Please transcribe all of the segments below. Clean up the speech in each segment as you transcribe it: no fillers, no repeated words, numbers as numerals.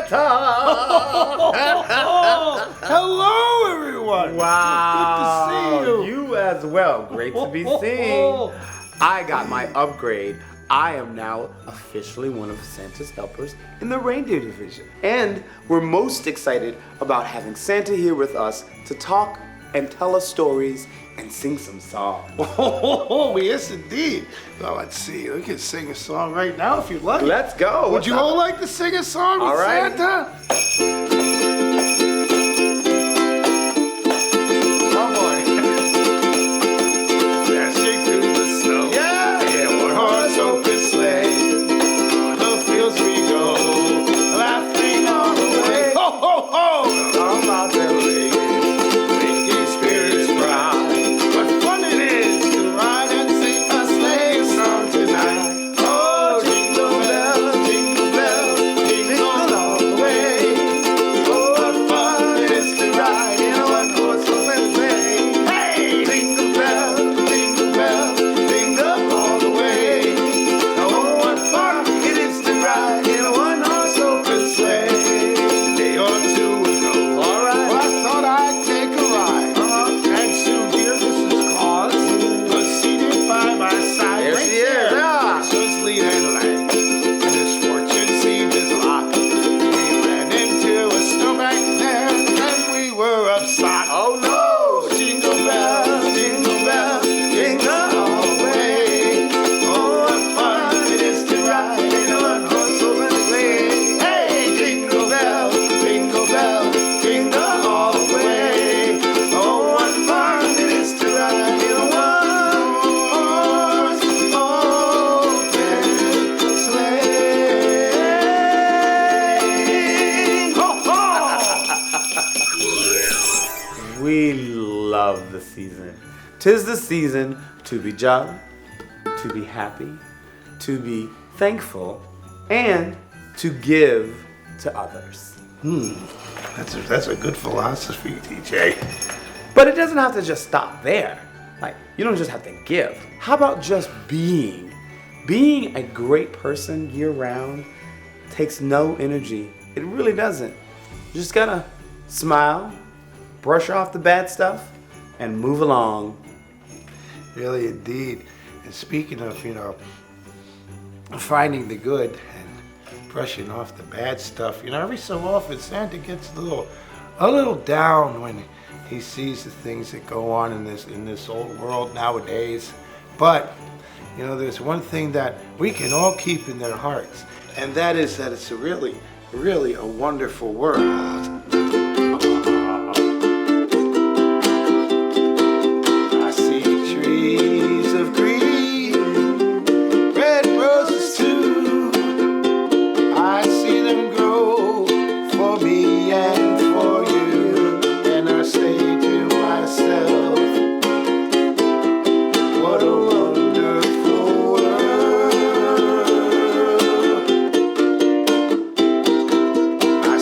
Santa! Hello, everyone. Wow. Good to see you. You as well. Great to be seen. I got my upgrade. I am now officially one of Santa's helpers in the reindeer division. And we're most excited about having Santa here with us to talk and tell us stories and sing some songs. Yes, indeed. Well, let's see. We can sing a song right now if you'd like. Let's go. Would you all like to sing a song with All right. Santa? Come on. Dashing through the snow. Yeah. One horse open sleigh. On the fields we go, laughing all the way. Ho, ho, ho! All about that way. Making spirits bright. What fun it is to ride and sing a sleigh song tonight. Oh, jingle bells, jingle all the way. Oh, what fun it is to ride in a one-horse open sleigh. Hey, jingle bells, jingle all the way. Oh, what fun it is to ride in a one-horse open sleigh. A day or two ago, All right. well, I thought I'd take a ride. And soon dear Mrs. Claus was seated by my side. There Right she is. there. Yeah. This was lead and lag. And his fortune seemed his lot. We ran into a snowbank there, and we were upside. Oh no. Jingle bells, jingle all the way. Oh, what fun it is to ride in a one-horse open sleigh. Hey, jingle bells, jingle all the way. Oh, what fun it is to ride in a one-horse open sleigh. Ho, ho! We love the season. 'Tis the season to be jolly, to be happy, to be thankful, and to give to others. That's a good philosophy, TJ. But it doesn't have to just stop there. Like, you don't just have to give. How about just being? Being a great person year round takes no energy. It really doesn't. You just gotta smile, brush off the bad stuff, and move along. Really, indeed. And speaking of, finding the good and brushing off the bad stuff, every so often Santa gets a little down when he sees the things that go on in this old world nowadays. But, there's one thing that we can all keep in their hearts, and that is that it's a really, really a wonderful world. I see trees of green, red roses too. I see them grow for me and for you. And I say to myself, what a wonderful world. I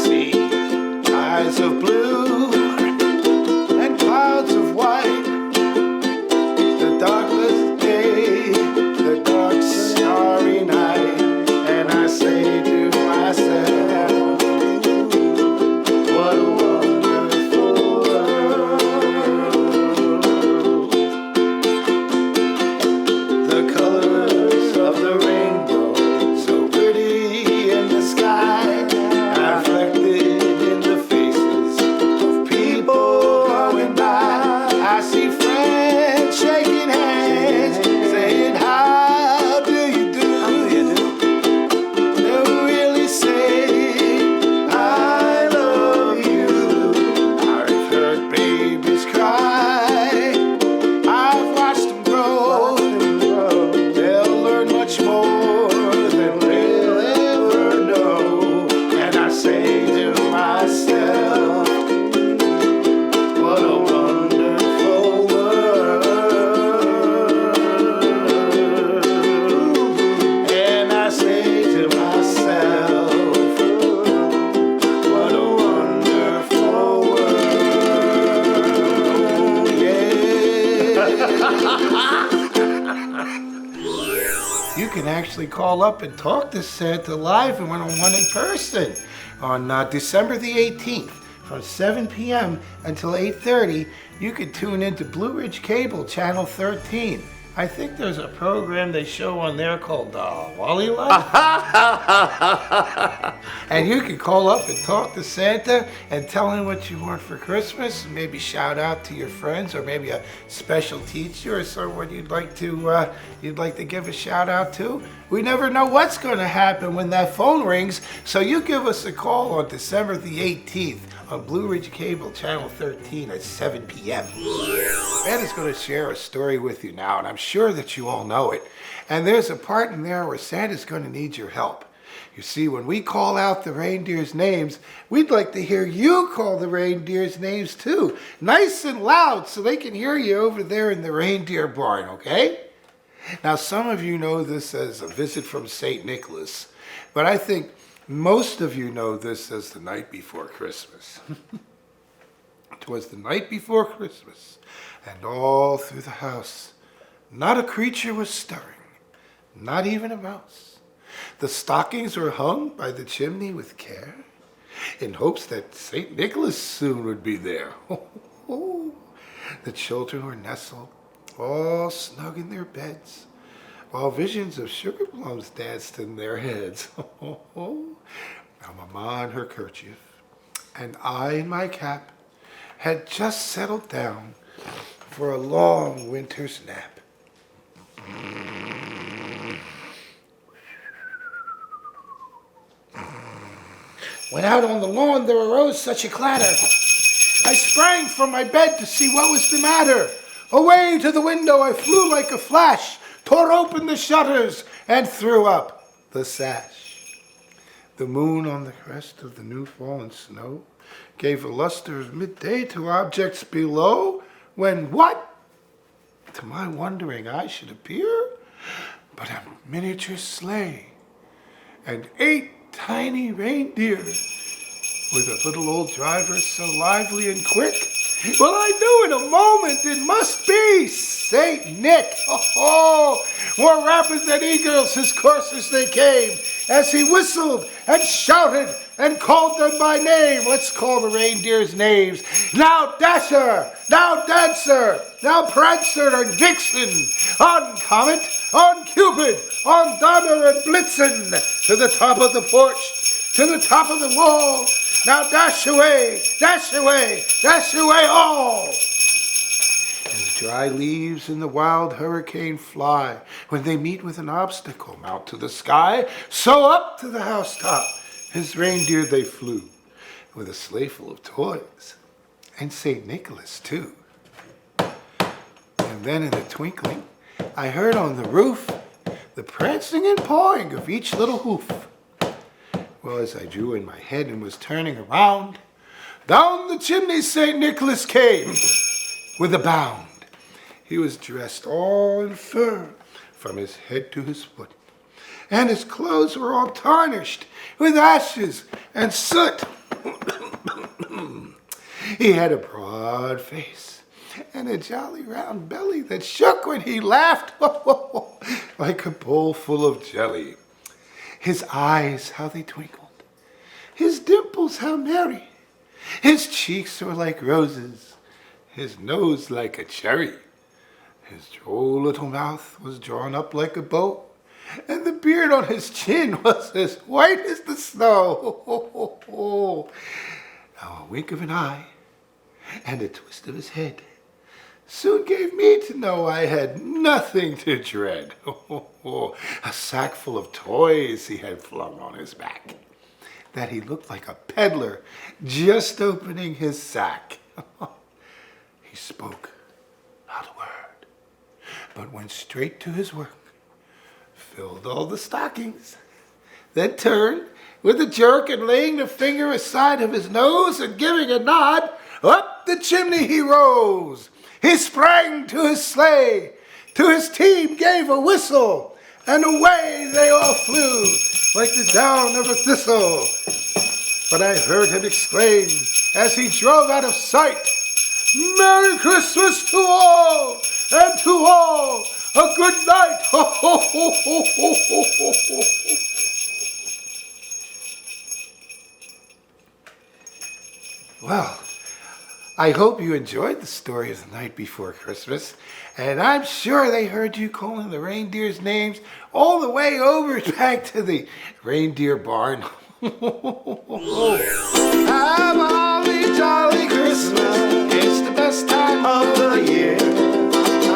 can actually call up and talk to Santa live and one-on-one in person on December the 18th from 7 p.m. until 8:30. You could tune into Blue Ridge Cable, Channel 13. I think there's a program they show on there called Wally. And you can call up and talk to Santa and tell him what you want for Christmas, and maybe shout out to your friends, or maybe a special teacher or someone you'd like to give a shout out to. We never know what's going to happen when that phone rings, so you give us a call on December the 18th on Blue Ridge Cable, Channel 13 at 7 p.m. Santa's going to share a story with you now, and I'm sure that you all know it. And there's a part in there where Santa's going to need your help. You see, when we call out the reindeers' names, we'd like to hear you call the reindeers' names too. Nice and loud so they can hear you over there in the reindeer barn, okay? Now, some of you know this as a visit from St. Nicholas, but I think most of you know this as the night before Christmas. It was the night before Christmas, and all through the house, not a creature was stirring, not even a mouse. The stockings were hung by the chimney with care, in hopes that St. Nicholas soon would be there. The children were nestled, all snug in their beds, while visions of sugar plums danced in their heads. Now Mama in her kerchief, and I in my cap, had just settled down for a long winter's nap. When out on the lawn there arose such a clatter, I sprang from my bed to see what was the matter. Away to the window I flew like a flash, tore open the shutters, and threw up the sash. The moon on the crest of the new fallen snow gave a luster of midday to objects below, when what, to my wondering eye, should appear but a miniature sleigh and 8 tiny reindeers with a little old driver so lively and quick. Well, I knew in a moment it must be Saint Nick. More rapid than eagles his coursers they came, as he whistled and shouted and called them by name. Let's call the reindeers' names. Now Dasher, now Dancer, now Prancer and Vixen, on Comet, on Cupid, on Donner and Blitzen, to the top of the porch, to the top of the wall. Now dash away, dash away, dash away all. As dry leaves in the wild hurricane fly, when they meet with an obstacle, mount to the sky, so up to the housetop his reindeer they flew, with a sleigh full of toys, and St. Nicholas too. And then in a twinkling, I heard on the roof the prancing and pawing of each little hoof. Well, as I drew in my head and was turning around, down the chimney St. Nicholas came with a bound. He was dressed all in fur from his head to his foot, and his clothes were all tarnished with ashes and soot. He had a broad face and a jolly round belly that shook when he laughed like a bowl full of jelly. His eyes, how they twinkled. His dimples, how merry. His cheeks were like roses. His nose like a cherry. His droll little mouth was drawn up like a bow, and the beard on his chin was as white as the snow. Now a wink of an eye and a twist of his head soon gave me to know I had nothing to dread. A sack full of toys he had flung on his back, that he looked like a peddler just opening his sack. He spoke not a word, but went straight to his work, filled all the stockings, then turned with a jerk, and laying the finger aside of his nose and giving a nod, up the chimney he rose. He sprang to his sleigh, to his team gave a whistle, and away they all flew like the down of a thistle. But I heard him exclaim as he drove out of sight, "Merry Christmas to all, and to all a good night. Well, I hope you enjoyed the story of the night before Christmas, and I'm sure they heard you calling the reindeers' names all the way over back to the reindeer barn. Have a holly jolly Christmas, it's the best time of the year.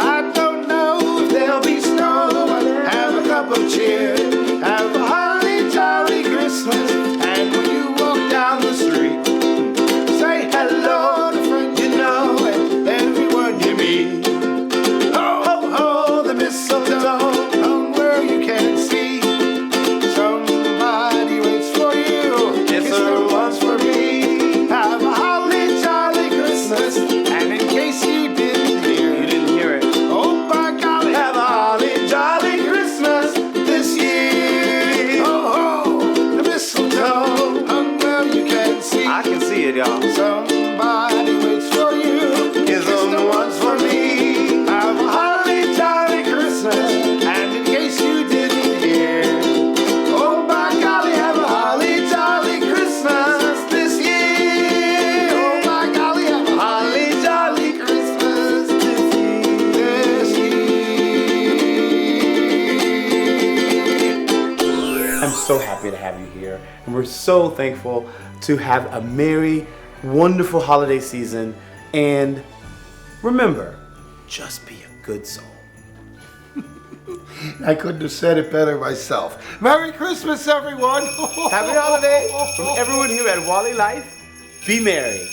I don't know if there'll be snow, but have a cup of cheer. Have a holly jolly Christmas, and when you walk down the street, say hello to friends you know and everyone you meet. Ho, ho, ho, the mistletoe hung where you can see. Somebody waits for you, it's the ones for me. Have a holly jolly Christmas, and in case you didn't hear it, oh by golly, have a holly jolly Christmas this year. Ho, ho, the mistletoe hung where you can see. I can see it, y'all. Somebody waits for you, it's the ones for me. Have a holly jolly Christmas, and in case you didn't hear, oh by golly, have a holly jolly Christmas this year. Oh by golly, have a holly jolly Christmas this year. I'm so happy to have you here, and we're so thankful to have a merry, wonderful holiday season. And remember, just be a good soul. I couldn't have said it better myself. Merry Christmas, everyone. Happy holiday from everyone here at Wally Life. Be merry.